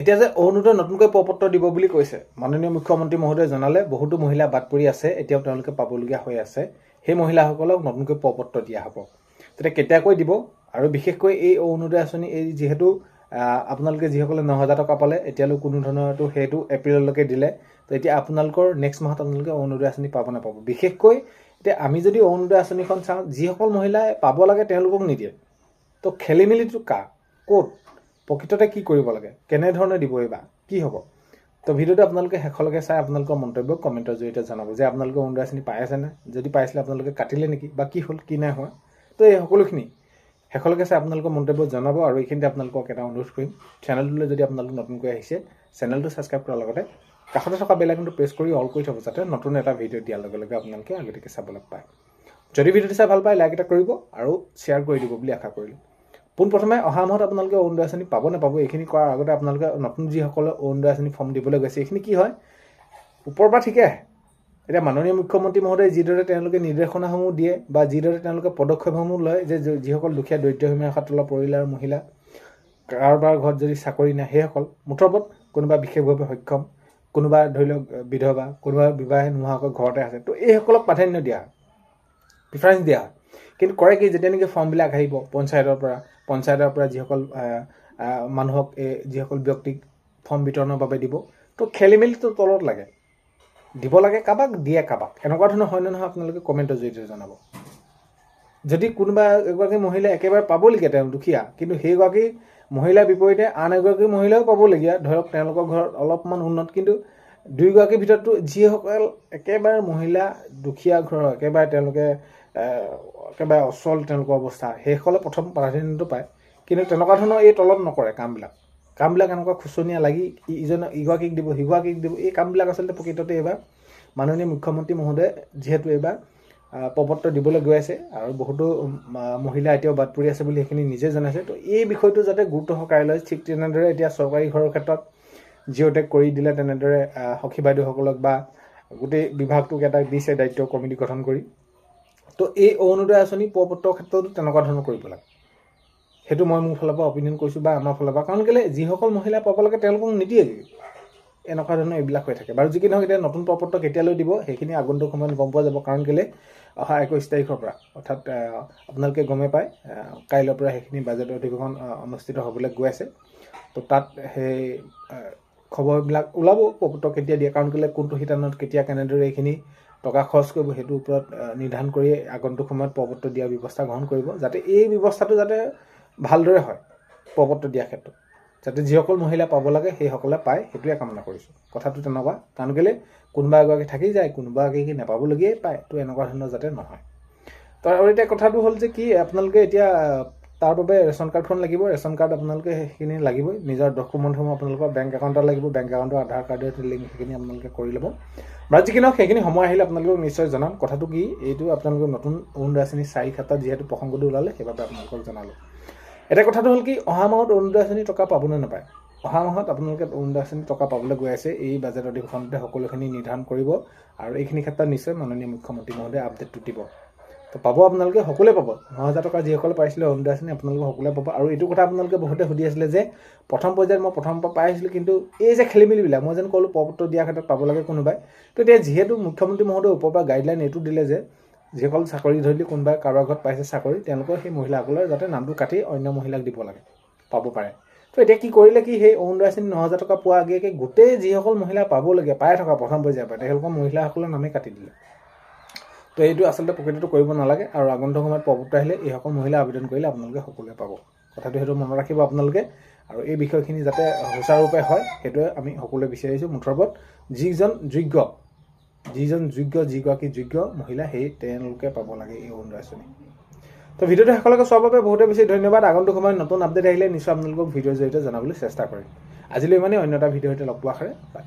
এতিয়া যে অৰুণোদয় নতুনকৈ প্ৰপত্ৰ দিব বুলি কৈছে মাননীয় মুখ্যমন্ত্ৰী মহোদয়ে জনালে বহুতো মহিলা বাদ পৰি আছে, এতিয়াও তেওঁলোকে পাবলগীয়া হৈ আছে। সেই মহিলাসকলক নতুনকৈ প্ৰপত্ৰ দিয়া হ'ব। তেতিয়া কেতিয়াকৈ দিব আৰু বিশেষকৈ এই অৰুণোদয় আঁচনি এই যিহেতু আপোনালোকে যিসকলে 9,000 টকা পালে এতিয়ালৈ কোনো ধৰণৰটো সেইটো এপ্ৰিললৈকে দিলে, তো এতিয়া আপোনালোকৰ নেক্সট মাহত আপোনালোকে অৰুণোদয় আঁচনি পাব নাপাব। বিশেষকৈ এতিয়া আমি যদি অৰুণোদয় আঁচনিখন চাওঁ, যিসকল মহিলাই পাব লাগে তেওঁলোকক নিদিয়ে। তো খেলি মেলিটো ক'ত প্ৰকৃততে কি কৰিব লাগে, কেনেধৰণে দিব এইবাৰ কি হ'ব? তো ভিডিঅ'টো আপোনালোকে শেষলৈকে চাই আপোনালোকৰ মন্তব্য কমেণ্টৰ জৰিয়তে জনাব যে আপোনালোকে অৰুণোদয় আঁচনি পাই আছেনে, যদি পাইছিলে আপোনালোকে কাটিলে নেকি বা কি হ'ল কি নাই হোৱা। তো এই সকলোখিনি শেষলৈকে চাই আপোনালোকৰ মন্তব্য জনাব। আৰু এইখিনিতে আপোনালোকক এটা অনুৰোধ কৰিম, চেনেলটোলৈ যদি আপোনালোক নতুনকৈ আহিছে চেনেলটো ছাবস্ক্ৰাইব কৰাৰ লগতে কাষতে থকা বেল আইকনটো প্ৰেছ কৰি অল কৰি থ'ব, যাতে নতুন এটা ভিডিঅ' দিয়াৰ লগে লগে আপোনালোকে আগতীয়াকৈ চাবলৈ পায়। যদি ভিডিঅ'টো চাই ভাল পায় লাইক এটা কৰিব আৰু শ্বেয়াৰ কৰি দিব বুলি আশা কৰিলোঁ। পোনপ্ৰথমে অহা মাহত আপোনালোকে অৰুণোদয় আঁচনি পাব নাপাব এইখিনি কৰাৰ আগতে আপোনালোকে নতুন যিসকলে অৰুণোদয় আঁচনি ফৰ্ম দিবলৈ গৈছে এইখিনি কি হয় ওপৰৰ পৰা ঠিকে আহে। এতিয়া মাননীয় মুখ্যমন্ত্ৰী মহোদয়ে যিদৰে তেওঁলোকে নিৰ্দেশনাসমূহ দিয়ে বা যিদৰে তেওঁলোকে পদক্ষেপসমূহ লয় যে যিসকল দুখীয়া দৰিদ্ৰ সীমা ৰেখাৰ তলৰ পৰিয়ালৰ মহিলা, কাৰোবাৰ ঘৰত যদি চাকৰি নাই সেইসকল, মুঠৰ কোনোবা বিশেষভাৱে সক্ষম, কোনোবা ধৰি লওক বিধৱা, কোনোবা বিবাহে নোহোৱাকৈ ঘৰতে আছে, তো এইসকলক প্ৰাধান্য দিয়া হয়, প্ৰিফাৰেঞ্চ দিয়া হয়। কিন্তু কৰে কি, যেতিয়া নেকি ফৰ্মবিলাক আহিব পঞ্চায়তৰ পৰা যিসকল মানুহক যিসকল ব্যক্তিক ফৰ্ম বিতৰণৰ বাবে দিব, তো খেলি মেলিটো তলত লাগে, দিব লাগে কাৰোবাক দিয়ে কাৰোবাক, এনেকুৱা ধৰণৰ হয় নে নহয় আপোনালোকে কমেণ্টৰ জৰিয়তে জনাব। যদি কোনোবা এগৰাকী মহিলা একেবাৰে পাবলগীয়া, তেওঁ দুখীয়া, কিন্তু সেইগৰাকী মহিলাৰ বিপৰীতে আন এগৰাকী মহিলাও পাবলগীয়া, ধৰক তেওঁলোকৰ ঘৰত অলপমান উন্নত, কিন্তু দুয়োগৰাকীৰ ভিতৰতো যিসকল একেবাৰে মহিলা দুখীয়া ঘৰৰ, একেবাৰে তেওঁলোকে একেবাৰে অচল তেওঁলোকৰ অৱস্থা, সেইসকলে প্ৰথম প্ৰাধান্যটো পায়। কিন্তু তেনেকুৱা ধৰণৰ এই তলত নকৰে কামবিলাক এনেকুৱা খুচনীয়া লাগি ইগৰাকীক দিব সিগৰাকীক দিব, এই কামবিলাক আচলতে প্ৰকৃততে এইবাৰ মাননীয় মুখ্যমন্ত্ৰী মহোদয়ে যিহেতু এইবাৰ প্ৰপত্ৰ দিবলৈ গৈ আছে আৰু বহুতো মহিলা এতিয়াও বাদ পৰি আছে বুলি সেইখিনি নিজে জনাইছে। তো এই বিষয়টো যাতে গুৰুত্ব সহকাৰে লয়, ঠিক তেনেদৰে এতিয়া চৰকাৰী ঘৰৰ ক্ষেত্ৰত জিঅ'টেক কৰি দিলে, তেনেদৰে সখী বাইদেউসকলক বা গোটেই বিভাগটোক এটা দিছে দায়িত্ব কমিটি গঠন কৰি। তো এই অৰুণোদয় আঁচনি প্ৰপত্ৰৰ ক্ষেত্ৰতো তেনেকুৱা ধৰণৰ কৰিব লাগে, সেইটো মই মোৰ ফালৰ পৰা অপিনিয়ন কৰিছোঁ বা আমাৰ ফালৰ পৰা। কাৰণ কেলৈ যিসকল মহিলা পাব লাগে তেওঁলোকক নিদিয়ে, এনেকুৱা ধৰণৰ এইবিলাক হৈ থাকে। বাৰু যি কি নহওক, এতিয়া নতুন প্ৰপত্ৰ কেতিয়ালৈ দিব সেইখিনি আগন্তুক সময়ত গম পোৱা যাব। কাৰণ কেলৈ অহা 21 তাৰিখৰ পৰা, অৰ্থাৎ আপোনালোকে গমেই পায় কাইলৈৰ পৰা সেইখিনি বাজেট অধিৱেশন অনুষ্ঠিত হ'বলৈ গৈ আছে। তো তাত সেই খবৰবিলাক ওলাব প্ৰপত্ৰ কেতিয়া দিয়ে, কাৰণ কেলৈ কোনটো শিতানত কেতিয়া কেনেদৰে এইখিনি টকা খৰচ কৰিব সেইটোৰ ওপৰত নিৰ্ধাৰণ কৰি আগন্তুক সময়ত প্ৰপত্ৰ দিয়াৰ ব্যৱস্থা গ্ৰহণ কৰিব, যাতে এই ব্যৱস্থাটো যাতে ভালদৰে হয় প্ৰপত্ৰ দিয়াৰ ক্ষেত্ৰত, যাতে যিসকল মহিলা পাব লাগে সেইসকলে পায়, সেইটোৱে কামনা কৰিছোঁ। কথাটো তেনেকুৱা, কাৰণ কেলৈ কোনোবা এগৰাকী থাকি যায়, কোনোবা এগৰাকী নাপাবলগীয়াই পায়, তো এনেকুৱা ধৰণৰ যাতে নহয়। তো আৰু এতিয়া কথাটো হ'ল যে কি, আপোনালোকে এতিয়া তাৰ বাবে ৰেচন কাৰ্ডখন লাগিব, ৰেচন কাৰ্ড আপোনালোকে সেইখিনি লাগিবই, নিজৰ ডকুমেণ্টসমূহ আপোনালোকৰ বেংক একাউণ্টত লাগিব, বেংক একাউণ্টৰ আধাৰ কাৰ্ডৰ লিংক সেইখিনি আপোনালোকে কৰি ল'ব। বাৰু যি কি নহওক সেইখিনি সময় আহিলে আপোনালোকক নিশ্চয় জনাম। কথাটো কি, এইটো আপোনালোকৰ নতুন অৰুণোদয় আঁচনি 4 ক্ষেত্ৰত যিহেতু প্ৰসংগটো ওলালে সেইবাবে আপোনালোকক জনালোঁ। এটা কথাটো হ'ল কি, অহা মাহত অৰুণোদয় আঁচনি টকা পাবনে নাপায়, অহা মাহত আপোনালোকে অৰুণোদয় আঁচনি টকা পাবলৈ গৈ আছে, এই বাজেট অধিৱেশনতে সকলোখিনি নিৰ্ধাৰণ কৰিব আৰু এইখিনি ক্ষেত্ৰত নিশ্চয় মাননীয় মুখ্যমন্ত্ৰী মহোদয়ে আপডেটটো দিব। তো পাব আপোনালোকে, সকলোৱে পাব। 9,000 টকা যিসকলে পাইছিলে অৰুণোদয় আঁচনি আপোনালোকে সকলোৱে পাব। আৰু এইটো কথা আপোনালোকে বহুতে সুধি আছিলে যে প্ৰথম পৰ্যায়ত মই প্ৰথমৰ পৰা পাই আহিছিলোঁ, কিন্তু এই যে খেলি মেলিবিলাক মই যেন ক'লোঁ প্ৰপত্ৰ দিয়াৰ ক্ষেত্ৰত পাব লাগে কোনোবাই, তো এতিয়া যিহেতু মুখ্যমন্ত্ৰী মহোদয়ে ওপৰৰ পৰা গাইডলাইন এইটো দিলে যে যিসকল চাকৰি ধৰি কোনোবাই কাৰোবাৰ ঘৰত পাইছে চাকৰি, তেওঁলোকৰ সেই মহিলাসকলৰ যাতে নামটো কাটি অন্য মহিলাক দিব লাগে, পাব পাৰে। তো এতিয়া কি কৰিলে কি, সেই অৰুণোদয় আঁচনি 9,000 টকা পোৱা আগেয়ে গোটেই যিসকল মহিলা পাবলগীয়া পাই থকা প্ৰথম পৰ্যায়ৰ পৰা তেওঁলোকৰ মহিলাসকলৰ নামেই কাটি দিলে। তো এইটো আচলতে প্ৰকৃতটো কৰিব নালাগে, আৰু আগন্তুক সময়ত প্ৰপত্ৰ আহিলে এইসকল মহিলা আবেদন কৰিলে আপোনালোকে সকলোৱে পাব। কথাটো সেইটো মনত ৰাখিব আপোনালোকে, আৰু এই বিষয়খিনি যাতে সুচাৰুৰূপে হয় সেইটোৱে আমি সকলোৱে বিচাৰিছোঁ। মুঠৰ যিজন যোগ্য যিগৰাকী যোগ্য মহিলা তেওঁলোকে পাব লাগে এই অৰুণোদয় আঁচনি। তো ভিডিঅ'টো শেষলৈকে চোৱাৰ বাবে বহুতে বেছি ধন্যবাদ। আগন্তুক সময়ত নতুন আপডেট আহিলে নিশ্চয় আপোনালোকক ভিডিঅ'ৰ জৰিয়তে জনাবলৈ চেষ্টা কৰিম। আজিলৈ অন্য এটা ভিডিঅ'ৰ সৈতে লগ পোৱাৰ আশাৰে বাই।